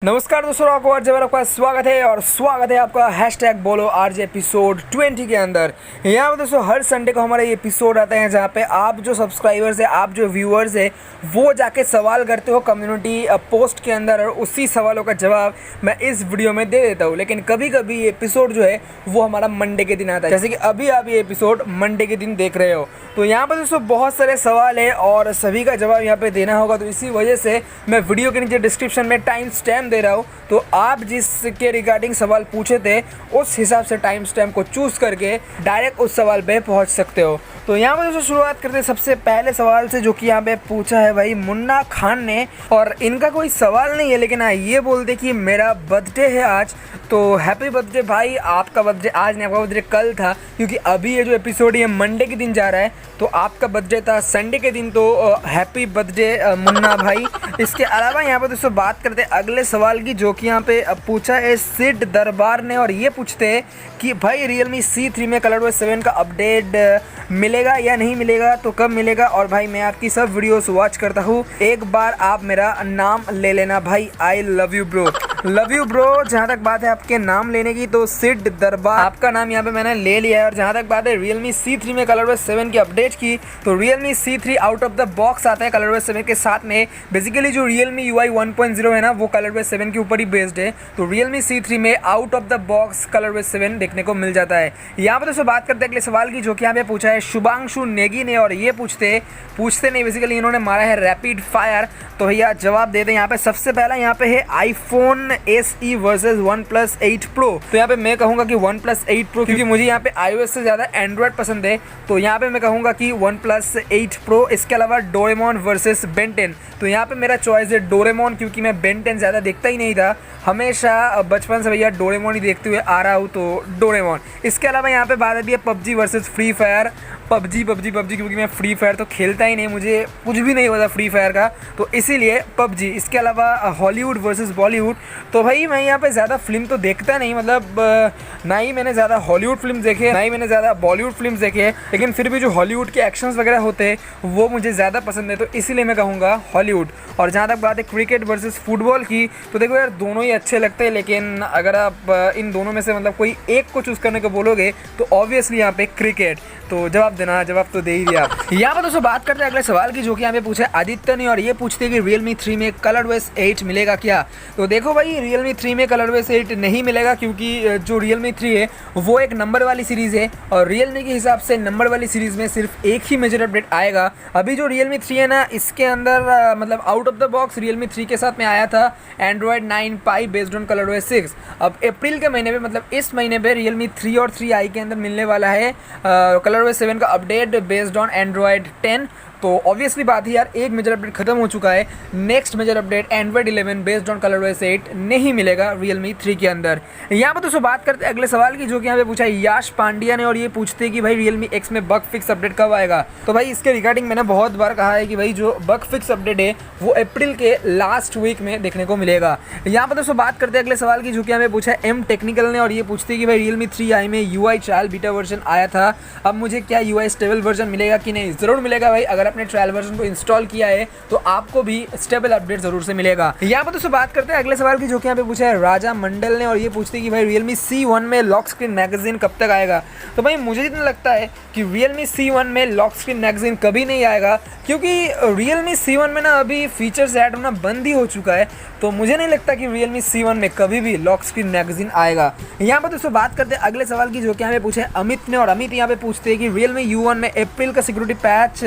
नमस्कार दोस्तों, आपको आज आपका स्वागत है और स्वागत है आपका हैशटैग बोलो आरजे एपिसोड 20 के अंदर। यहाँ पे दोस्तों हर संडे को हमारा ये एपिसोड आता है जहाँ पे आप जो सब्सक्राइबर्स है, आप जो व्यूअर्स है, वो जाके सवाल करते हो कम्युनिटी पोस्ट के अंदर और उसी सवालों का जवाब मैं इस वीडियो में दे देता हूँ। लेकिन कभी कभी ये एपिसोड जो है वो हमारा मंडे के दिन आता है, जैसे कि अभी आप ये एपिसोड मंडे के दिन देख रहे हो। तो यहाँ पर दोस्तों बहुत सारे सवाल है और सभी का जवाब यहाँ पे देना होगा, तो इसी वजह से मैं वीडियो के नीचे डिस्क्रिप्शन में टाइम स्टैम्प दे रहा हूँ। तो आप जिसके रिगार्डिंग सवाल पूछे थे उस हिसाब से टाइम स्टैम्प को चूज करके डायरेक्ट उस सवाल पे पहुंच सकते हो। तो यहाँ पर दोस्तों शुरुआत करते हैं सबसे पहले सवाल से, जो कि यहाँ पे पूछा है भाई मुन्ना खान ने। और इनका कोई सवाल नहीं है, लेकिन हाँ ये बोलते कि मेरा बर्थडे है आज, तो हैप्पी बर्थडे भाई। आपका बर्थडे आज नहीं, आपका बर्थडे कल था, क्योंकि अभी ये जो एपिसोड ये मंडे के दिन जा रहा है, तो आपका बर्थडे था संडे के दिन। तो हैप्पी बर्थडे मुन्ना भाई। इसके अलावा यहाँ पर दोस्तों बात करते हैं अगले सवाल की, जो कि यहाँ पे पूछा है सिड दरबार ने। और ये पूछते हैं कि भाई Realme C3 में ColorOS 7 का अपडेट मिलेगा या नहीं मिलेगा, तो कब मिलेगा। और भाई मैं आपकी सब वीडियोस वॉच करता हूँ, एक बार आप मेरा नाम ले लेना भाई। I love you bro, love you bro. जहाँ तक बात है आपके नाम लेने की, तो सिड दरबार आपका नाम यहाँ पे मैंने ले लिया है। और जहाँ तक बात है Realme C3 में ColorOS 7 की अपडेट की, तो Realme C3 out of the box आता है ColorOS 7 के साथ में। बेसिकली जो Realme UI 1.0 है ना, वो ColorOS 7 के ऊपर ही बेस्ड है। तो Realme C3 में out of the box ColorOS 7 देखने को मिल जाता है। यहाँ पर दोस्तों बात करते हैं अगले सवाल की, जो कि यहाँ पे पूछा है शुभांशु नेगी ने। और ये पूछते नहीं, बेसिकली इन्होंने मारा है रैपिड फायर। तो भैया जवाब दे दें। यहाँ पे सबसे पहला यहाँ पे है iPhone SE versus OnePlus 8 Pro। तो यहाँ पे मैं कहूँगा कि OnePlus 8 Pro, क्योंकि मुझे यहाँ पे iOS से ज़्यादा एंड्रॉयड पसंद है। तो यहाँ पे मैं कहूँगा कि OnePlus 8 Pro। इसके अलावा डोरेमोन वर्सेस बेन 10। तो यहाँ पे मेरा चॉइस है डोरेमोन, क्योंकि मैं बेन 10 ज़्यादा देखता ही नहीं था, हमेशा बचपन से भैया डोरेमोन ही देखते हुए आ रहा हूँ, तो डोरेमोन। इसके अलावा यहाँ पे बात आती है PUBG versus free fire. PUBG क्योंकि मैं फ्री फायर तो खेलता ही नहीं, मुझे कुछ भी नहीं पता फ्री फायर का, तो इसीलिए PUBG। इसके अलावा हॉलीवुड वर्सेस बॉलीवुड। तो भाई मैं यहाँ पे ज़्यादा फिल्म तो देखता नहीं, मतलब ना ही मैंने ज़्यादा हॉलीवुड फिल्म देखे, ना ही मैंने ज़्यादा बॉलीवुड फिल्म देखे, लेकिन फिर भी जो हॉलीवुड के एक्शंस वगैरह होते हैं वो मुझे ज़्यादा पसंद है, तो इसीलिए मैं कहूँगा हॉलीवुड। और जहाँ तक बात है क्रिकेट वर्सेस फुटबॉल की, तो देखो यार दोनों ही अच्छे लगते हैं, लेकिन अगर आप इन दोनों में से मतलब कोई एक को चूज़ करने को बोलोगे तो ऑब्वियसली यहाँ पे क्रिकेट। तो जवाब देना, जवाब तो दे ही दिया। यहाँ पर दोस्तों बात करते हैं अगले सवाल की, जो कि यहाँ पे पूछा है आदित्य ने। और ये पूछते हैं कि Realme 3 में ColorOS 8 मिलेगा क्या। तो देखो भाई Realme 3 में ColorOS 8 नहीं मिलेगा, क्योंकि जो Realme 3 है वो एक नंबर वाली सीरीज़ है, और Realme के हिसाब से नंबर वाली सीरीज़ में सिर्फ एक ही मेजर अपडेट आएगा। अभी जो Realme 3 है ना, इसके अंदर मतलब out of the box Realme 3 के साथ में आया था Android 9 Pie based on ColorOS 6। अब अप्रैल के महीने में, मतलब इस महीने पे Realme 3 और 3i के अंदर मिलने वाला है ColorOS 7 का अपडेट बेस्ड ऑन Android 10। तो ऑब्वियसली बात है यार, एक मेजर अपडेट खत्म हो चुका है, next major update Android 11 based on ColorOS 8 नहीं मिलेगा Realme 3 के अंदर। यहाँ पर दोस्तों बात करते हैं अगले सवाल की, जो कि यहाँ पे पूछा है याश पांड्या ने। और ये पूछते हैं कि भाई Realme X में बग फिक्स अपडेट कब आएगा। तो भाई इसके रिगार्डिंग मैंने बहुत बार कहा है कि भाई जो बग फिक्स अपडेट है वो अप्रैल के लास्ट वीक में देखने को मिलेगा। यहाँ पर दोस्तों बात करते हैं अगले सवाल की, जो कि हमें पूछा है एम टेक्निकल ने। और ये पूछते हैं कि भाई Realme 3i में UI ट्रायल बीटा वर्जन आया था, अब मुझे क्या UI स्टेबल वर्जन मिलेगा कि नहीं। ज़रूर मिलेगा भाई, अगर आपने ट्रायल वर्जन को इंस्टॉल किया है तो आपको भी स्टेबल अपडेट जरूर से मिलेगा। यहाँ पर दोस्तों बात करते हैं अगले सवाल की, जो कि यहाँ पे पूछा है राजा मंडल ने। और ये पूछते हैं कि भाई Realme C1 में लॉक स्क्रीन मैगजीन कब तक आएगा। तो भाई मुझे जितना लगता है कि Realme C1 में लॉक स्क्रीन मैगजीन कभी नहीं आएगा, क्योंकि Realme C1 में ना अभी फीचर्स ऐड होना बंद ही हो चुका है। तो मुझे नहीं लगता कि Realme C1 में कभी भी लॉक स्क्रीन मैगजीन आएगा। यहाँ पर दोस्तों बात करते हैं अगले सवाल की, जो कि हमें पूछे अमित ने। और अमित यहाँ पे पूछते हैं कि Realme U1 में अप्रैल का सिक्योरिटी पैच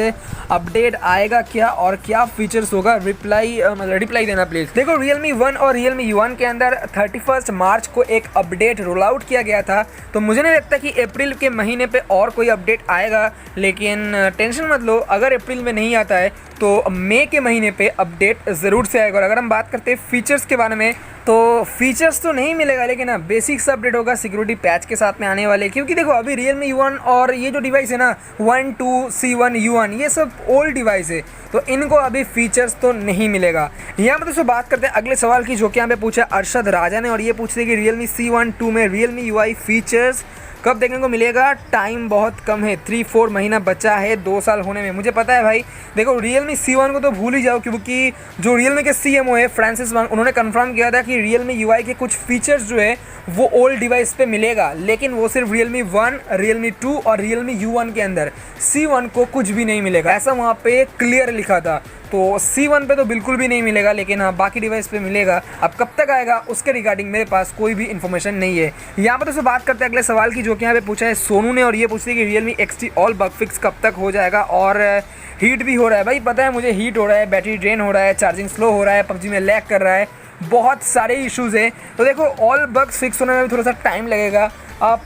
अपडेट आएगा क्या, और क्या फीचर्स होगा। रिप्लाई देना प्लीज। देखो Realme 1 और Realme U1 के अंदर 31 मार्च को एक अपडेट रोल आउट किया गया था, तो मुझे नहीं लगता कि अप्रैल के महीने पे और कोई अपडेट आएगा। लेकिन टेंशन मत लो, अगर अप्रैल में नहीं आता है तो मई के महीने पे अपडेट ज़रूर से आएगा। और अगर हम बात करते हैं फीचर्स के बारे में, तो फीचर्स तो नहीं मिलेगा, लेकिन हाँ बेसिक्स अपडेट होगा सिक्योरिटी पैच के साथ में आने वाले। क्योंकि देखो अभी Realme U1 और ये जो डिवाइस है ना 1, 2, C1, U1, ये सब ओल्ड डिवाइस है, तो इनको अभी फीचर्स तो नहीं मिलेगा। यहाँ पर दोस्तों बात करते हैं अगले सवाल की, जो कि यहाँ पे पूछा अरशद राजा ने। और ये पूछते हैं कि Realme C1 2 में Realme UI फीचर्स कब देखने को मिलेगा? टाइम बहुत कम है, 3-4 महीना बचा है 2 साल होने में। मुझे पता है भाई, देखो Realme C1 को तो भूल ही जाओ, क्योंकि जो Realme के CMO है फ्रांसिस वांग, उन्होंने कंफर्म किया था कि Realme UI के कुछ फीचर्स जो है वो ओल्ड डिवाइस पे मिलेगा, लेकिन वो सिर्फ Realme 1, Realme 2 और Realme U1 के अंदर, C1 को कुछ भी नहीं मिलेगा, ऐसा वहाँ पे क्लियर लिखा था। तो C1 पे तो बिल्कुल भी नहीं मिलेगा, लेकिन हाँ बाकी डिवाइस पे मिलेगा। अब कब तक आएगा उसके रिगार्डिंग मेरे पास कोई भी इन्फॉर्मेशन नहीं है। यहाँ पर तो बात करते हैं अगले सवाल की, जो कि यहाँ पे पूछा है सोनू ने, और ये पूछती है कि Realme XT all bug fix कब तक हो जाएगा। और हीट भी हो रहा है भाई, पता है मुझे, हीट हो रहा है, बैटरी ड्रेन हो रहा है, चार्जिंग स्लो हो रहा है, PUBG में लैग कर रहा है, बहुत सारे इश्यूज़ हैं। तो देखो ऑल बग्स फिक्स होने में भी थोड़ा सा टाइम लगेगा। आप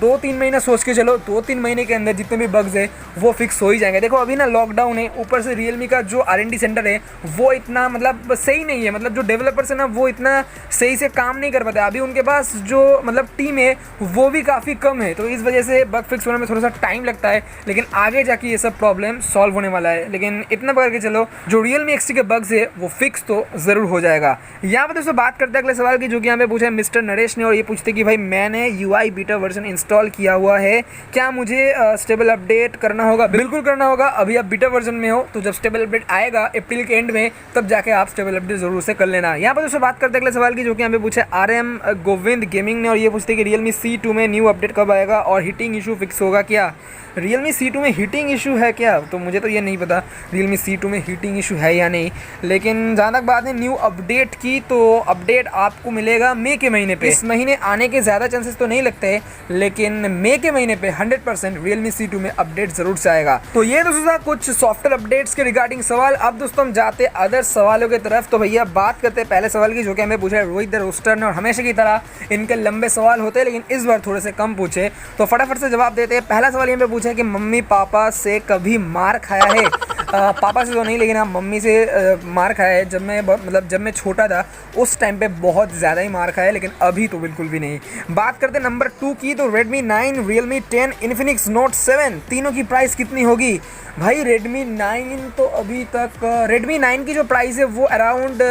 2-3 महीना सोच के चलो, 2-3 महीने के अंदर जितने भी बग्स है वो फिक्स हो ही जाएंगे। देखो अभी ना लॉकडाउन है, ऊपर से Realme का जो R&D सेंटर है वो इतना मतलब सही नहीं है, मतलब जो डेवलपर्स है ना वो इतना सही से काम नहीं कर पाते। अभी उनके पास जो मतलब टीम है वो भी काफ़ी कम है, तो इस वजह से बग फिक्स होने में थोड़ा सा टाइम लगता है, लेकिन आगे जाके ये सब प्रॉब्लम सॉल्व होने वाला है। लेकिन इतना पकड़ के चलो, जो Realme XT के बग्स है वो फिक्स तो ज़रूर हो जाएगा। यहाँ पर दोस्तों बात करते हैं अगले सवाल की, जो कि यहाँ पे पूछा है मिस्टर नरेश ने, और ये पूछते कि भाई मैंने UI बीटा वर्जन इंस्टॉल किया हुआ है, क्या मुझे स्टेबल अपडेट करना होगा? बिल्कुल करना होगा। अभी आप बीटा वर्जन में हो, तो जब स्टेबल अपडेट आएगा अप्रैल के एंड में, तब जाके आप स्टेबल अपडेट जरूर से कर लेना। यहाँ पर दोस्तों बात करते हैं अगले सवाल की, जो कि यहाँ पे पूछा है RM गोविंद गेमिंग ने, और ये पूछते हैं कि Realme C2 में न्यू अपडेट कब आएगा और हीटिंग इशू फिक्स होगा क्या? Realme C2 में हीटिंग इशू है क्या? तो मुझे तो ये नहीं पता Realme C2 में हीटिंग इशू है या नहीं, लेकिन जहाँ तक बात है न्यू अपडेट की, तो अपडेट आपको मिलेगा मई के महीने पे। इस महीने आने के ज़्यादा चांसेस तो नहीं लगते हैं, लेकिन मई के महीने पे 100% Realme C2 में अपडेट जरूर से आएगा। तो ये दोस्तों था कुछ सॉफ्टवेयर अपडेट्स के रिगार्डिंग सवाल। अब दोस्तों हम जाते अदर सवालों की तरफ। तो भैया बात करते हैं पहले सवाल की, जो कि हमें पूछा है रोहित द रोस्टर ने, और हमेशा की तरह इनके लंबे सवाल होते हैं, लेकिन इस बार थोड़े से कम पूछे, तो फटाफट से जवाब देते हैं। पहला सवाल यहाँ पे पूछा है कि मम्मी पापा से कभी मार खाया है? पापा से तो नहीं, लेकिन हाँ मम्मी से मार खाया है। जब मैं छोटा था उस टाइम पे बहुत ज़्यादा ही मार खाया है, लेकिन अभी तो बिल्कुल भी नहीं। बात करते नंबर 2 की, तो Redmi 9, Realme 10, Infinix Note 7, तीनों की प्राइस कितनी होगी? भाई Redmi 9 तो अभी तक Redmi 9 की जो प्राइस है वो अराउंड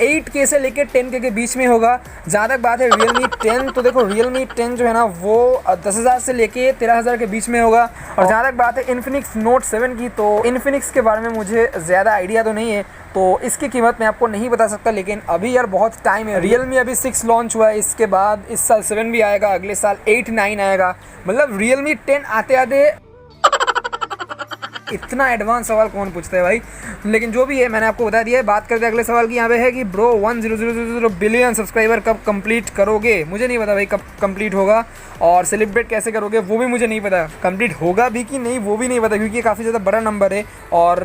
8K से लेकर 10K के बीच में होगा। जहाँ तक बात है Realme 10, तो देखो Realme 10 जो है ना वो 10,000 से लेके 13,000 के बीच में होगा। और जहाँ तक बात है Infinix Note 7 की, तो Infinix के बारे में मुझे ज़्यादा आइडिया तो नहीं है, तो इसकी कीमत मैं आपको नहीं बता सकता, लेकिन अभी यार बहुत टाइम है। Realme अभी 6 लॉन्च हुआ है, इसके बाद इस साल 7 भी आएगा, अगले साल 8, 9 आएगा, मतलब Realme 10 आते आते इतना एडवांस सवाल कौन पूछता है भाई। लेकिन जो भी है मैंने आपको बता दिया है। बात करते हैं अगले सवाल की, यहाँ पे है कि ब्रो 1000 बिलियन सब्सक्राइबर कब कंप्लीट करोगे? मुझे नहीं पता भाई कब कंप्लीट होगा, और सेलिब्रेट कैसे करोगे वो भी मुझे नहीं पता। कंप्लीट होगा भी कि नहीं वो भी नहीं पता, क्योंकि ये काफ़ी ज़्यादा बड़ा नंबर है, और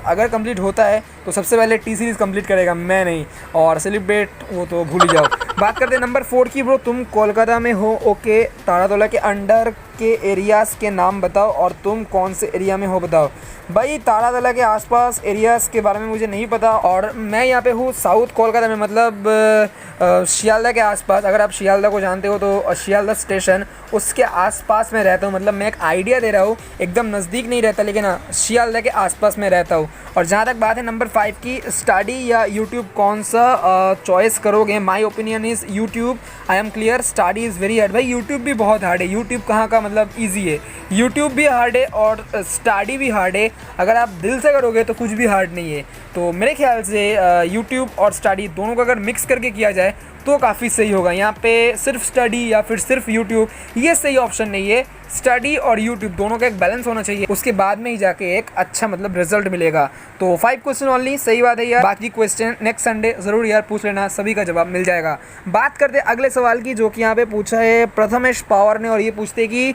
अगर कंप्लीट होता है तो सबसे पहले T सीरीज़ कंप्लीट करेगा, मैं नहीं, और सेलिब्रेट वो तो भूल ही जाओ। बात करते हैं नंबर 4 की, ब्रो तुम कोलकाता में हो, ओके, तारातोला के अंडर के एरियाज़ के नाम बताओ, और तुम कौन से एरिया में हो बताओ। भाई तारातला के आसपास एरियाज़ के बारे में मुझे नहीं पता, और मैं यहाँ पे हूँ साउथ कोलकाता में, मतलब शियालदा के आसपास। अगर आप शियालदा को जानते हो तो शियालदा स्टेशन उसके आसपास में रहता हूँ, मतलब मैं एक आइडिया दे रहा हूँ, एकदम नज़दीक नहीं रहता, लेकिन हाँ शियालदा के आसपास में रहता हूँ। और जहाँ तक बात है नंबर 5 की, स्टडी या यूट्यूब कौन सा चॉइस करोगे? My opinion is YouTube, I am clear, study is very hard. भाई यूट्यूब भी बहुत हार्ड है, यूट्यूब कहाँ का मतलब ईजी है, यूट्यूब भी हार्ड है और स्टडी भी हार्ड है। अगर आप दिल से करोगे तो कुछ भी हार्ड नहीं है। तो मेरे ख्याल से यूट्यूब और स्टडी दोनों को अगर मिक्स करके किया जाए तो काफ़ी सही होगा। यहाँ पे सिर्फ स्टडी या फिर सिर्फ यूट्यूब ये सही ऑप्शन नहीं है, स्टडी और यूट्यूब दोनों का एक बैलेंस होना चाहिए, उसके बाद में ही जाके एक अच्छा मतलब रिजल्ट मिलेगा। तो 5 क्वेश्चन ओनली, सही बात है यार, बाकी क्वेश्चन नेक्स्ट संडे ज़रूर यार पूछ लेना, सभी का जवाब मिल जाएगा। बात करते हैं अगले सवाल की, जो कि यहाँ पे पूछा है प्रथमेश पावर ने, और ये पूछते हैं कि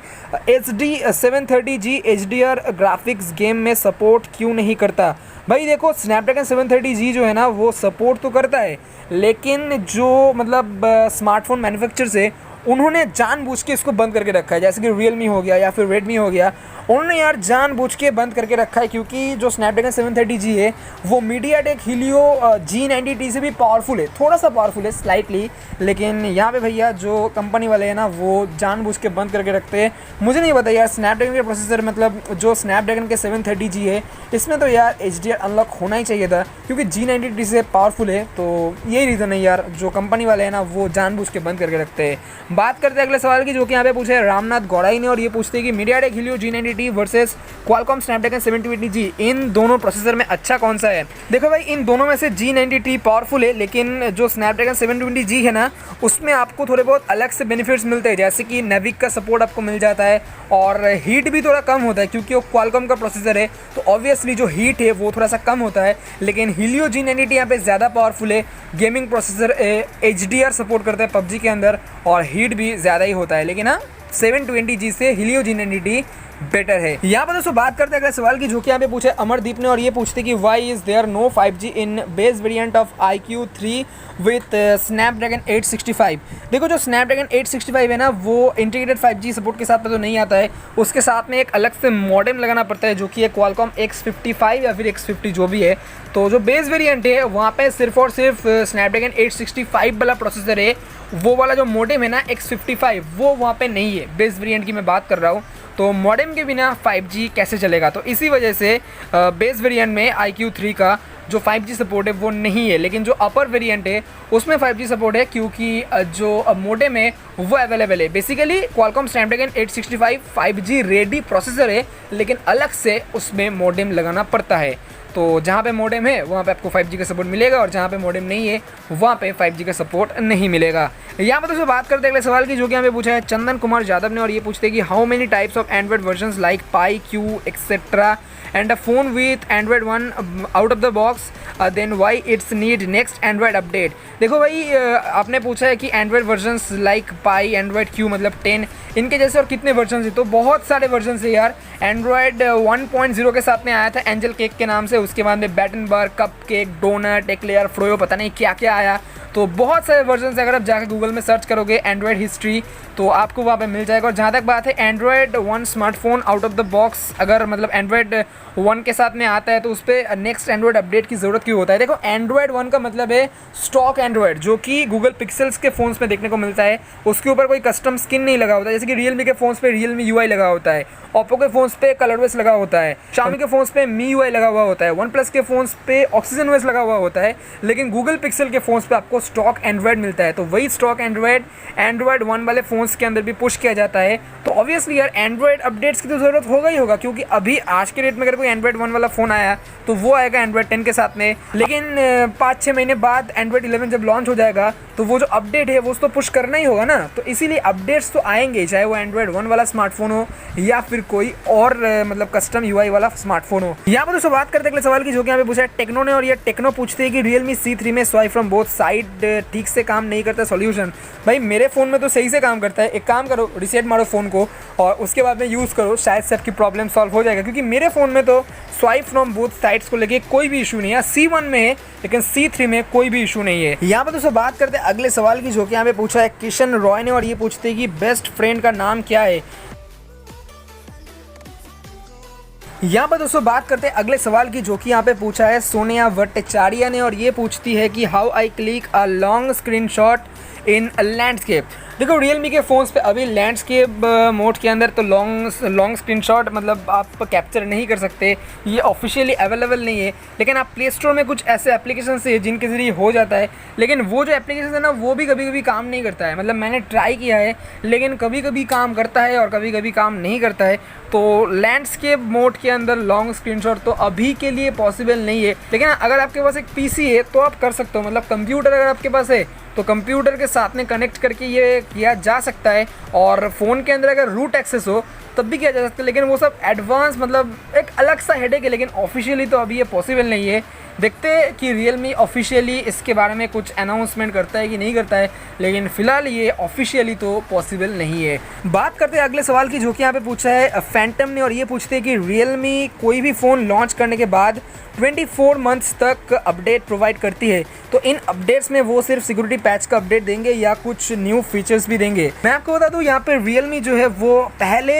HD 730G HDR graphics game में सपोर्ट क्यों नहीं करता? भाई देखो स्नैपड्रैगन 730G जो है ना वो सपोर्ट तो करता है, लेकिन जो मतलब स्मार्टफोन मैन्युफैक्चरर्स है उन्होंने जानबूझ के इसको बंद करके रखा है, जैसे कि Realme हो गया या फिर Redmi हो गया, उन्होंने यार जानबूझ के बंद करके रखा है, क्योंकि जो स्नैपड्रैगन 730G है वो मीडियाटेक हीलियो G90T से भी पावरफुल है, थोड़ा सा पावरफुल है स्लाइटली, लेकिन यहाँ पे भैया जो कंपनी वाले हैं ना वो जानबूझ के बंद करके रखते हैं। मुझे नहीं पता यार, स्नैपड्रैगन के प्रोसेसर मतलब जो स्नैपड्रैगन के 730G है इसमें तो यार HDR अनलॉक होना ही चाहिए था, क्योंकि G90T से पावरफुल है। तो यही रीज़न है यार, जो कंपनी वाले हैं ना वो जानबूझ के बंद करके रखते हैं। बात करते हैं अगले सवाल की, जो कि यहाँ पे पूछे रामनाथ गौड़ाई ने, और ये पूछते हैं कि MediaTek Helio G90T versus Qualcomm Snapdragon 720G, इन दोनों प्रोसेसर में अच्छा कौन सा है? देखो भाई, इन दोनों में से G90T पावरफुल है, लेकिन जो स्नैपड्रैगन 720G है ना उसमें आपको थोड़े बहुत अलग से बेनिफिट्स मिलते हैं, जैसे कि नेविक का सपोर्ट आपको मिल जाता है और हीट भी थोड़ा कम होता है, क्योंकि वो क्वालकॉम का प्रोसेसर है तो ऑब्वियसली जो हीट है वो थोड़ा सा कम होता है। लेकिन हीलियो G90T यहाँ पे ज़्यादा पावरफुल है, गेमिंग प्रोसेसर HDR सपोर्ट करता है PUBG के अंदर और हीट भी ज़्यादा ही होता है। लेकिन हाँ, 720G से हीलियो G90T बेटर है। यहाँ पर दोस्तों बात करते हैं अगले सवाल की, जो कि यहाँ पे पूछे अमरदीप ने, और ये पूछते कि why is there no 5G in base variant of IQ3 with Snapdragon 865। देखो, जो स्नैपड्रैगन 865 है ना वो इंटीग्रेटेड 5G सपोर्ट के साथ तो नहीं आता है, उसके साथ में एक अलग से मॉडेम लगाना पड़ता है, जो कि है क्वालकॉम X55 या फिर X50 जो भी है। तो जो बेस वेरिएंट है वहाँ पे सिर्फ और सिर्फ स्नैपड्रैगन 865 वाला प्रोसेसर है, वो वाला जो मॉडेम है ना X55 वो वहाँ पे नहीं है। बेस वेरिएंट की मैं बात कर रहा हूँ, तो मॉडेम के बिना 5G कैसे चलेगा? तो इसी वजह से बेस वेरिएंट में IQ3 का जो 5G सपोर्ट है वो नहीं है, लेकिन जो अपर वेरिएंट है उसमें 5G सपोर्ट है, क्योंकि जो मॉडेम है वो अवेलेबल है। Basically Qualcomm Snapdragon 865 5G ready processor है, लेकिन अलग से उसमें मॉडेम लगाना पड़ता है। तो जहाँ पे मॉडेम है वहाँ पे आपको 5G का सपोर्ट मिलेगा, और जहाँ पे मॉडेम नहीं है वहाँ पे 5G का सपोर्ट नहीं मिलेगा। यहाँ पर दोस्तों बात करते हैं अगले सवाल की, जो कि यहाँ पे पूछा है चंदन कुमार यादव ने, और ये पूछते हैं कि how many types of Android versions like pi, Q etcetera and a phone with Android 1 out of the box, then why it's need next Android update। देखो भाई, आपने पूछा है कि एंड्रॉयड वर्जन्स लाइक पाई, एंड्रॉयड क्यू मतलब 10, इनके जैसे और कितने वर्जन्स हैं? तो बहुत सारे वर्जन्स है यार। एंड्रॉयड 1.0 के साथ में आया था एंजल केक के नाम से, उसके बाद में Battenberg, cupcake, donut, eclair, froyo, पता नहीं क्या क्या आया। तो बहुत सारे वर्जन्स, अगर आप जाकर गूगल में सर्च करोगे एंड्रॉयड हिस्ट्री तो आपको वहाँ पे मिल जाएगा। और जहाँ तक बात है Android 1 smartphone out of the box, अगर मतलब एंड्रॉयड 1 के साथ में आता है तो उस पर नेक्स्ट एंड्रॉयड अपडेट की ज़रूरत क्यों होता है? देखो, एंड्रॉयड 1 का मतलब है स्टॉक एंड्रॉयड, जो कि गूगल पिक्सल्स के फ़ोन्स में देखने को मिलता है। उसके ऊपर कोई कस्टम स्किन नहीं लगा होता है, जैसे कि रियलमी के फ़ोन्स पे रियलमी UI लगा होता है, ओप्पो के फ़ोन्स पे कलरवेस लगा होता है, शामी के फ़ोन्स पे MIUI लगा हुआ होता है, वन प्लस के फ़ोन्स पे ऑक्सीजन OS लगा हुआ होता है। लेकिन गूगल पिक्सल के फ़ोन्स पे आपको स्टॉक एंड्रॉयड मिलता है। तो वही स्टॉक एंड्रॉयड 1 वाले फ़ोन्स के अंदर भी पुश किया जाता है। तो ऑब्वियसली यार एंड्रॉयड अपडेट्स की तो ज़रूरत होगा ही होगा, क्योंकि अभी आज के डेट में अगर कोई एंड्रॉयड 1 वाला फ़ोन आया तो वो आएगा एंड्रॉयड 10 के साथ में। लेकिन 5-6 महीने बाद एंड्रॉयड 11 जब लॉन्च हो जाएगा तो वो जो अपडेट है वो तो पुश करना ही होगा ना। तो इसीलिए अपडेट्स तो आएंगे, चाहे वो एंड्रॉयड 1 वाला स्मार्टफोन हो या फिर कोई और मतलब कस्टम UI वाला स्मार्टफोन हो। यहाँ पर दोस्तों बात करते हैं अगले सवाल की, जो कि यहाँ पे पूछा है टेक्नो ने, और ये टेक्नो पूछते हैं कि Realme C3 में स्वाइप फ्रॉम बोथ साइड ठीक से काम नहीं करता, सॉल्यूशन। भाई मेरे फ़ोन में तो सही से काम करता है। एक काम करो, रीसेट मारो फ़ोन को और उसके बाद में यूज़ करो, शायद से आपकी प्रॉब्लम सॉल्व हो जाएगा, क्योंकि मेरे फ़ोन में तो स्वाइप फ्रॉम बोथ साइड्स को लेके कोई भी इशू नहीं है। C1 में है लेकिन C3 में कोई भी इशू नहीं है। यहाँ पर दोस्तों बात करते हैं अगले सवाल की, जो कि यहाँ पे पूछा है किशन रॉय ने, और ये पूछते हैं कि बेस्ट फ्रेंड का नाम क्या है। यहाँ पर दोस्तों बात करते हैं अगले सवाल की, जो कि यहाँ पे पूछा है सोनिया भट्टाचार्य ने, और ये पूछती है कि how I click a long screenshot in landscape. देखो, रियलमी के फ़ोन्स पे अभी लैंडस्केप मोड के अंदर तो लॉन्ग स्क्रीनशॉट मतलब आप कैप्चर नहीं कर सकते, ये ऑफिशियली अवेलेबल नहीं है। लेकिन आप प्ले स्टोर में कुछ ऐसे एप्लीकेशन है जिनके ज़रिए हो जाता है, लेकिन वो जो एप्लीकेशन है ना वो भी कभी कभी काम नहीं करता है। मतलब मैंने ट्राई किया है, लेकिन कभी कभी काम करता है और कभी कभी काम नहीं करता है। तो लैंडस्केप मोड के अंदर लॉन्ग स्क्रीनशॉट तो अभी के लिए पॉसिबल नहीं है। लेकिन अगर आपके पास एक PC है तो आप कर सकते हो, मतलब कंप्यूटर अगर आपके पास है तो कंप्यूटर के साथ में कनेक्ट करके ये किया जा सकता है। और फ़ोन के अंदर अगर रूट एक्सेस हो तब भी किया जा सकता है, लेकिन वो सब एडवांस मतलब एक अलग सा हेडेक है। लेकिन ऑफिशियली तो अभी ये पॉसिबल नहीं है। देखते हैं कि Realme ऑफिशियली इसके बारे में कुछ अनाउंसमेंट करता है कि नहीं करता है, लेकिन फ़िलहाल ये ऑफिशियली तो पॉसिबल नहीं है। बात करते हैं अगले सवाल की, जो कि यहाँ पे पूछा है फैंटम ने, और ये पूछते हैं कि Realme कोई भी फ़ोन लॉन्च करने के बाद 24 मंथ्स तक अपडेट प्रोवाइड करती है, तो इन अपडेट्स में वो सिर्फ सिक्योरिटी पैच का अपडेट देंगे या कुछ न्यू फीचर्स भी देंगे। मैं आपको बता दूँ यहाँ पे Realme जो है वो पहले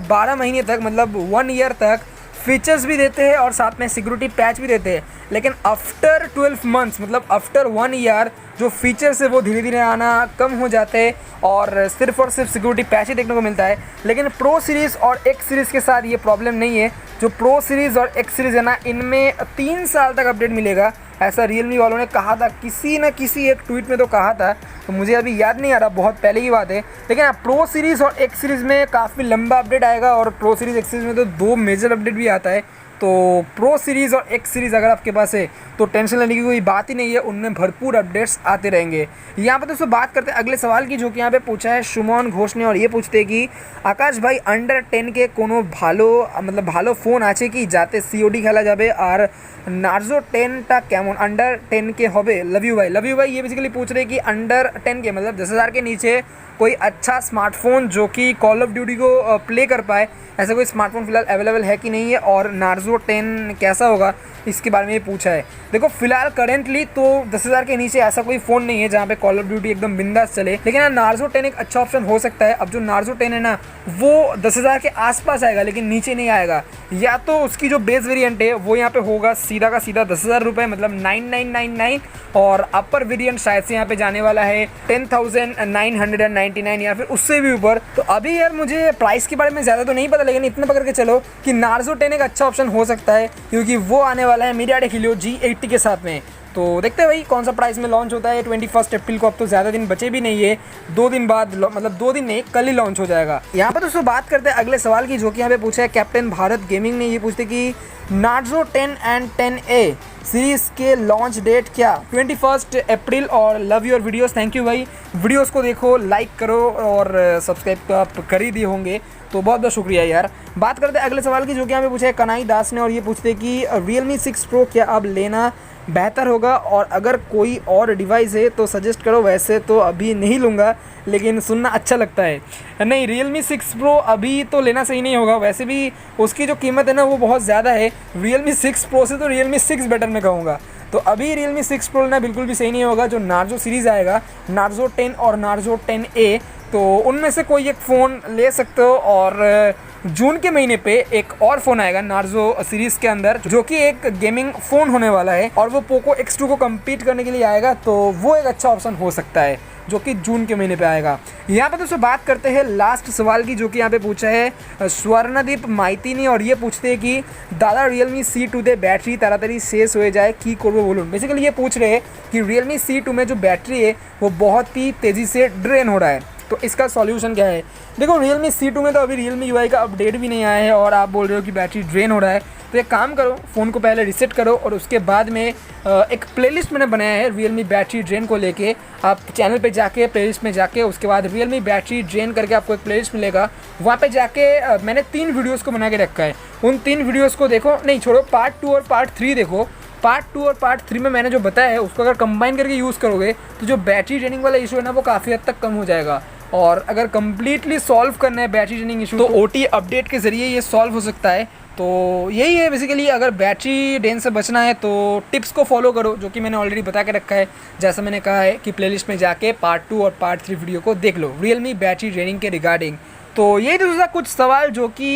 12 महीने तक, मतलब 1 ईयर तक फीचर्स भी देते हैं और साथ में सिक्योरिटी पैच भी देते हैं, लेकिन आफ्टर 12 मंथ्स, मतलब आफ्टर 1 ईयर, जो फीचर्स है वो धीरे धीरे आना कम हो जाते हैं और सिर्फ सिक्योरिटी पैच ही देखने को मिलता है। लेकिन प्रो सीरीज़ और एक्स सीरीज़ के साथ ये प्रॉब्लम नहीं है। जो प्रो सीरीज़ और एक्स सीरीज़ है ना, इनमें 3 साल तक अपडेट मिलेगा, ऐसा Realme वालों ने कहा था, किसी न किसी एक ट्वीट में तो कहा था, तो मुझे अभी याद नहीं आ रहा, बहुत पहले की बात है। लेकिन हाँ, प्रो सीरीज़ और एक्स सीरीज़ में काफ़ी लंबा अपडेट आएगा और प्रो सीरीज़ एक्स सीरीज़ में तो 2 मेजर अपडेट भी आता है। तो प्रो सीरीज़ और एक्स सीरीज़ अगर आपके पास है तो टेंशन लेने की कोई बात ही नहीं है, उनमें भरपूर अपडेट्स आते रहेंगे। यहाँ पर दोस्तों बात करते हैं अगले सवाल की, जो कि यहाँ पे पूछा है सुमन घोष ने, और ये पूछते हैं कि आकाश भाई अंडर 10 के कोनो भालो फ़ोन আছে কি যাতে COD খেলা যাবে, আর नार्जो 10टा কেমন अंडर 10 के होबे। लव यू भाई ये बेसिकली पूछ रहे हैं कि अंडर 10 के मतलब 10,000 के नीचे कोई अच्छा स्मार्टफोन जो कि कॉल ऑफ ड्यूटी को प्ले कर पाए, ऐसा कोई स्मार्टफोन फिलहाल अवेलेबल है कि नहीं है, और नार्जो 10 कैसा होगा इसके बारे में ये पूछा है। देखो फिलहाल करेंटली तो 10,000 के नीचे ऐसा कोई फ़ोन नहीं है जहाँ पे कॉल ऑफ ड्यूटी एकदम बिंदास चले, लेकिन हाँ नार्जो 10 एक अच्छा ऑप्शन हो सकता है। अब जो नार्जो 10 है ना, वो 10,000 के आसपास आएगा लेकिन नीचे नहीं आएगा। या तो उसकी जो बेस वेरिएंट है वो यहाँ पे होगा सीधा का सीधा 10,000 रुपये, मतलब 9999, और अपर वेरिएंट शायद से यहाँ पे जाने वाला है 10,999 या फिर उससे भी ऊपर। तो अभी यार मुझे प्राइस के बारे में ज़्यादा तो नहीं पता, लेकिन इतना पकड़ के चलो कि नार्जो 10 एक अच्छा ऑप्शन हो सकता है, क्योंकि वो आने वाला है मीडियाटेक हीलियो G80 के साथ में। तो देखते हैं भाई कौन सा प्राइस में लॉन्च होता है 21 अप्रैल को। अब तो ज़्यादा दिन बचे भी नहीं है, 2 दिन बाद, मतलब 2 दिन नहीं, कल ही लॉन्च हो जाएगा। यहाँ पर दोस्तों बात करते हैं अगले सवाल की, जो कि यहाँ पे पूछा है कैप्टन भारत गेमिंग ने। ये पूछते कि नार्जो 10 एंड 10A सीरीज़ के लॉन्च डेट क्या? 21 अप्रैल। और love your videos, thank you भाई, वीडियोस को देखो, लाइक करो और सब्सक्राइब तो आप कर ही दिए होंगे, तो बहुत बहुत शुक्रिया यार। बात करते हैं अगले सवाल की, जो कि हमें पूछा है कनाई दास ने, और ये पूछते कि Realme 6 Pro क्या अब लेना बेहतर होगा, और अगर कोई और डिवाइस है तो सजेस्ट करो। वैसे तो अभी नहीं लूँगा, लेकिन सुनना अच्छा लगता है। नहीं, Realme 6 Pro अभी तो लेना सही नहीं होगा, वैसे भी उसकी जो कीमत है ना वो बहुत ज़्यादा है। Realme 6 Pro से तो Realme 6 बेटर मैं कहूँगा। तो अभी Realme 6 Pro लेना बिल्कुल भी सही नहीं होगा। जो नार्जो सीरीज़ आएगा, नार्जो 10 और नार्जो 10A, तो उनमें से कोई एक फ़ोन ले सकते हो। और जून के महीने पे एक और फ़ोन आएगा नार्जो सीरीज़ के अंदर, जो कि एक गेमिंग फ़ोन होने वाला है, और वो पोको X2 को कम्पीट करने के लिए आएगा, तो वो एक अच्छा ऑप्शन हो सकता है, जो कि जून के महीने पे आएगा। यहाँ पे दोस्तों बात करते हैं लास्ट सवाल की, जो कि यहाँ पे पूछा है स्वर्णदीप माइती ने, और ये पूछते हैं कि दादा Realme C2 दे बैटरी ताड़ाताड़ी शेष हो जाए की करबो बोलून। बेसिकली ये पूछ रहे हैं कि Realme C2 में जो बैटरी है वो बहुत ही तेज़ी से ड्रेन हो रहा है, तो इसका सॉल्यूशन क्या है? देखो Realme C2 में तो अभी Realme UI का अपडेट भी नहीं आया है, और आप बोल रहे हो कि बैटरी ड्रेन हो रहा है, तो एक काम करो, फ़ोन को पहले रीसेट करो, और उसके बाद में एक प्लेलिस्ट मैंने बनाया है Realme बैटरी ड्रेन को लेके। आप चैनल पे जाके प्लेलिस्ट में जाके उसके बाद Realme बैटरी ड्रेन करके आपको एक प्लेलिस्ट मिलेगा, वहाँ पे जाके मैंने 3 वीडियोज़ को बना के रखा है। उन 3 वीडियोज़ को देखो, नहीं छोड़ो, पार्ट 2 और पार्ट 3 देखो। पार्ट 2 और पार्ट 3 में मैंने जो बताया है उसको अगर कंबाइन करके यूज़ करोगे तो जो बैटरी ड्रेनिंग वाला इशू है ना वो काफ़ी हद तक कम हो जाएगा। और अगर कम्प्लीटली सॉल्व करना है बैटरी ड्रेनिंग इशू, तो OT अपडेट के ज़रिए ये सॉल्व हो सकता है। तो यही है बेसिकली, अगर बैटरी ड्रेन से बचना है तो टिप्स को फॉलो करो, जो कि मैंने ऑलरेडी बता के रखा है। जैसा मैंने कहा है कि प्लेलिस्ट में जाके पार्ट 2 और पार्ट 3 वीडियो को देख लो Realme बैटरी ड्रेनिंग के रिगार्डिंग। तो यही दूसरा कुछ सवाल जो कि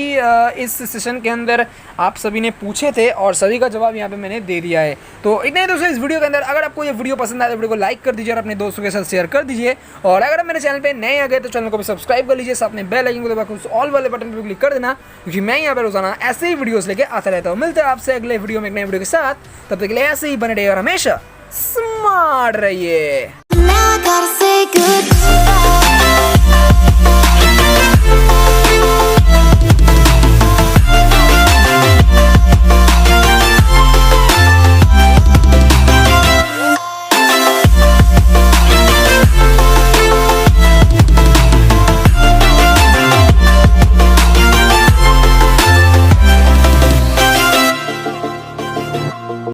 इस सेशन के अंदर आप सभी ने पूछे थे, और सभी का जवाब यहाँ पे मैंने दे दिया है। तो इतना ही दोस्तों इस वीडियो के अंदर। अगर आपको ये वीडियो पसंद आया तो वीडियो को लाइक कर दीजिए और अपने दोस्तों के साथ शेयर कर दीजिए। और अगर आप मेरे चैनल पे नए आ गए तो चैनल को भी सब्सक्राइब कर लीजिए, साथ में बेल आइकन को दबाकर उस ऑल वाले बटन पर क्लिक कर देना, क्योंकि मैं यहाँ पर रोजाना ऐसे ही वीडियोस लेके आता रहता हूँ। मिलते हैं आपसे अगले वीडियो में एक नए वीडियो के साथ, तब तक के लिए ऐसे ही बने रहिए और हमेशा स्मार्ट रहिए।